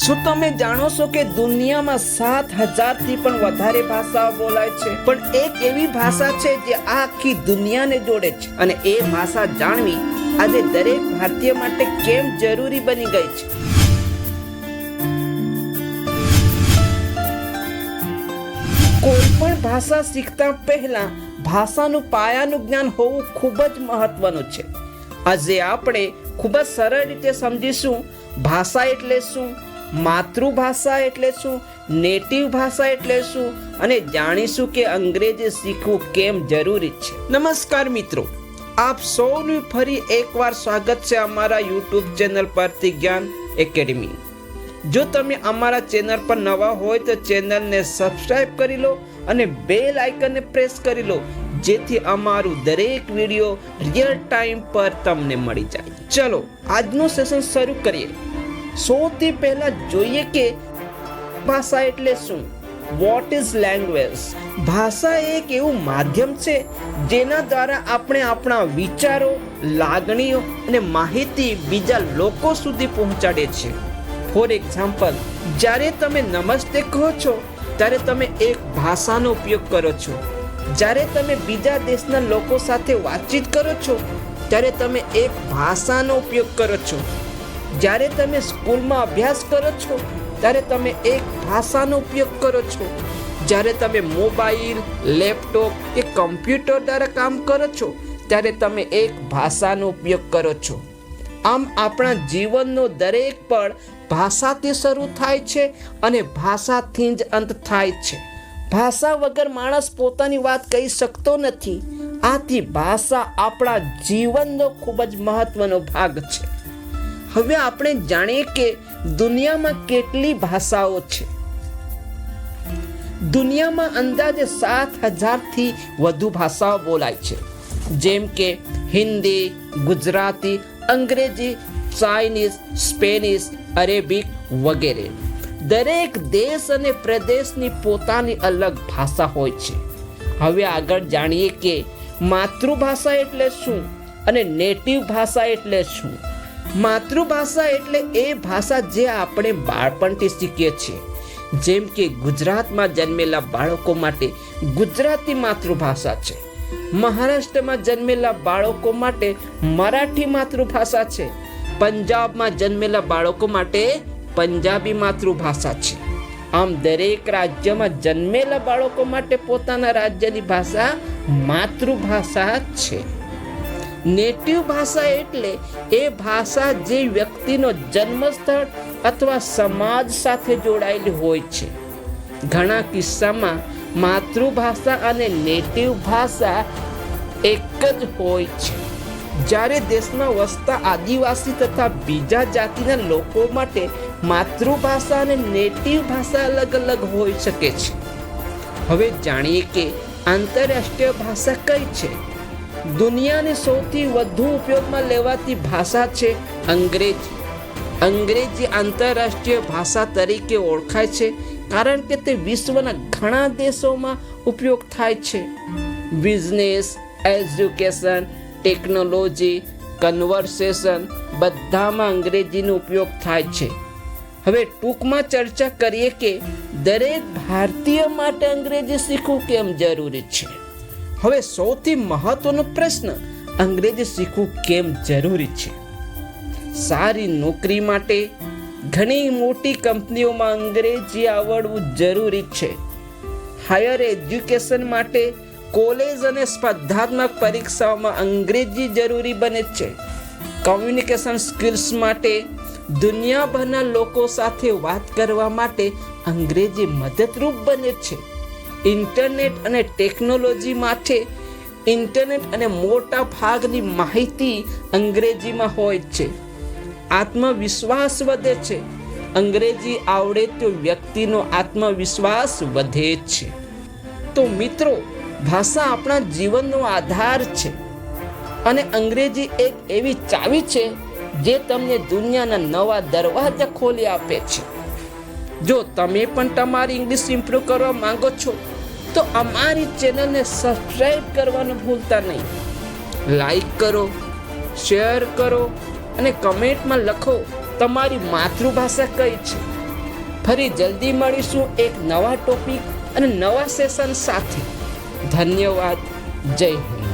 શું તમે જાણો છો કે દુનિયામાં 7,000 થી પણ વધારે ભાષાઓ બોલાય છે, પણ એક એવી ભાષા છે જે આખી દુનિયાને જોડે છે, અને એ ભાષા જાણવી આજે દરેક ભારતીય માટે કેમ જરૂરી બની ગઈ છે? કોઈ પણ ભાષા શીખતા પહેલા ભાષાનું પાયાનું જ્ઞાન હોવું ખૂબ જ મહત્વનું છે. આજે આપણે ખૂબ જ સરળ રીતે સમજીશું ભાષા એટલે શું, માતૃભાષા એટલે શું, નેટિવ ભાષા એટલે શું, અને જાણીશું કે અંગ્રેજી શીખવું કેમ જરૂરી છે. નમસ્કાર મિત્રો, આપ સૌનું ફરી એકવાર સ્વાગત છે અમારા YouTube ચેનલ પરથી જ્ઞાન એકેડમી. જો તમે અમારા ચેનલ પર નવા હોય તો ચેનલને સબસ્ક્રાઇબ કરી લો અને બેલ આઇકનને પ્રેસ કરી લો, જેથી અમારું દરેક વિડીયો રિયલ ટાઈમ પર તમને મળી જાય. ચલો આજનું સેશન શરૂ કરીએ. સૌથી પહેલા જોઈએ કે ભાષા એટલે શું. What is language? ભાષા એક એવું માધ્યમ છે જેના દ્વારા આપણે આપણા વિચારો, લાગણીઓ અને માહિતી બીજા લોકો સુધી પહોંચાડે છે. ફોર એક્ઝામ્પલ, જ્યારે તમે નમસ્તે કહો છો ત્યારે તમે એક ભાષાનો ઉપયોગ કરો છો. જ્યારે તમે બીજા દેશના લોકો સાથે વાતચીત કરો છો ત્યારે તમે એક ભાષાનો ઉપયોગ કરો છો. જ્યારે તમે સ્કૂલમાં અભ્યાસ કરો છો ત્યારે તમે એક ભાષાનો ઉપયોગ કરો છો. જ્યારે તમે મોબાઈલ, લેપટોપ કે કમ્પ્યુટર દ્વારા કામ કરો છો ત્યારે તમે એક ભાષાનો ઉપયોગ કરો છો. આમ આપણા જીવનનો દરેક પળ ભાષાથી શરૂ થાય છે અને ભાષાથી જ અંત થાય છે. ભાષા વગર માણસ પોતાની વાત કહી શકતો નથી. આથી ભાષા આપણા જીવનનો ખૂબ જ મહત્વનો ભાગ છે. હવે આપણે જાણીએ કે દુનિયામાં કેટલી ભાષાઓ છે. દુનિયામાં અંદાજે 7,000 થી વધુ ભાષાઓ બોલાય છે, જેમ કે હિન્દી, ગુજરાતી, અંગ્રેજી, ચાઇનીઝ, સ્પેનિશ, અરેબિક વગેરે. દરેક દેશ અને પ્રદેશની પોતાની અલગ ભાષા હોય છે. હવે આગળ જાણીએ કે માતૃભાષા એટલે શું અને નેટિવ ભાષા એટલે શું. માતૃભાષા એટલે એ ભાષા જે આપણે બાળપણથી શીખીએ છીએ. જેમ કે ગુજરાતમાં જન્મેલા બાળકો માટે ગુજરાતી માતૃભાષા છે. મહારાષ્ટ્રમાં જન્મેલા બાળકો માટે મરાઠી માતૃભાષા છે. પંજાબમાં જન્મેલા બાળકો માટે પંજાબી માતૃભાષા છે. આમ દરેક રાજ્યમાં જન્મેલા બાળકો માટે પોતાના રાજ્યની ભાષા માતૃભાષા છે. નેટિવ ભાષા એટલે એ ભાષા જે વ્યક્તિનો જન્મસ્થળ અથવા સમાજ સાથે જોડાયેલી હોય છે. ઘણા કિસ્સામાં માતૃભાષા અને નેટિવ ભાષા એક જ હોય છે. જ્યારે દેશમાં વસતા આદિવાસી તથા બીજા જાતિના લોકો માટે માતૃભાષા અને નેટિવ ભાષા અલગ અલગ હોઈ શકે છે. હવે જાણીએ કે આંતરરાષ્ટ્રીય ભાષા કઈ છે. દુનિયાની સૌથી વધુ ઉપયોગમાં લેવાતી ભાષા છે અંગ્રેજી. અંગ્રેજી આંતરરાષ્ટ્રીય ભાષા તરીકે ઓળખાય છે કારણ કે તે વિશ્વના ઘણા દેશોમાં ઉપયોગ થાય છે. બિઝનેસ, એજ્યુકેશન, ટેકનોલોજી, કન્વર્સેશન બધામાં અંગ્રેજીનો ઉપયોગ થાય છે. હવે ટૂંકમાં ચર્ચા કરીએ કે દરેક ભારતીય માટે અંગ્રેજી શીખવું કેમ જરૂરી છે. હવે સૌથી મહત્વનો પ્રશ્ન, અંગ્રેજી શીખવું કેમ જરૂરી છે? સારી નોકરી માટે ઘણી મોટી કંપનીઓમાં અંગ્રેજી આવડવું જરૂરી છે. હાયર એજ્યુકેશન માટે કોલેજ અને સ્પર્ધાત્મક પરીક્ષાઓમાં અંગ્રેજી જરૂરી બને છે. કમ્યુનિકેશન સ્કિલ્સ માટે દુનિયાભરના લોકો સાથે વાત કરવા માટે અંગ્રેજી મદદરૂપ બને છે. ઇન્ટરનેટ અને ટેકનોલોજી માટે ઇન્ટરનેટ અને મોટા ભાગની માહિતી અંગ્રેજીમાં હોય છે. આત્મવિશ્વાસ વધે છે. અંગ્રેજી આવડે તો વ્યક્તિનો આત્મવિશ્વાસ વધે છે. તો મિત્રો, ભાષા આપણા જીવનનો આધાર છે અને અંગ્રેજી એક એવી ચાવી છે જે તમને દુનિયાના નવા દરવાજા ખોલી આપે છે. જો તમે પણ તમારી ઇંગ્લિશ ઇમ્પ્રૂવ કરવા માંગો છો તો અમારી ચેનલને સબસ્ક્રાઇબ કરવાનું ભૂલતા નહીં. લાઈક કરો, શેર કરો અને કમેન્ટમાં લખો તમારી માતૃભાષા કઈ છે. ફરી જલ્દી મળીશું એક નવા ટોપિક અને નવા સેશન સાથે. ધન્યવાદ. જય હિન્દ.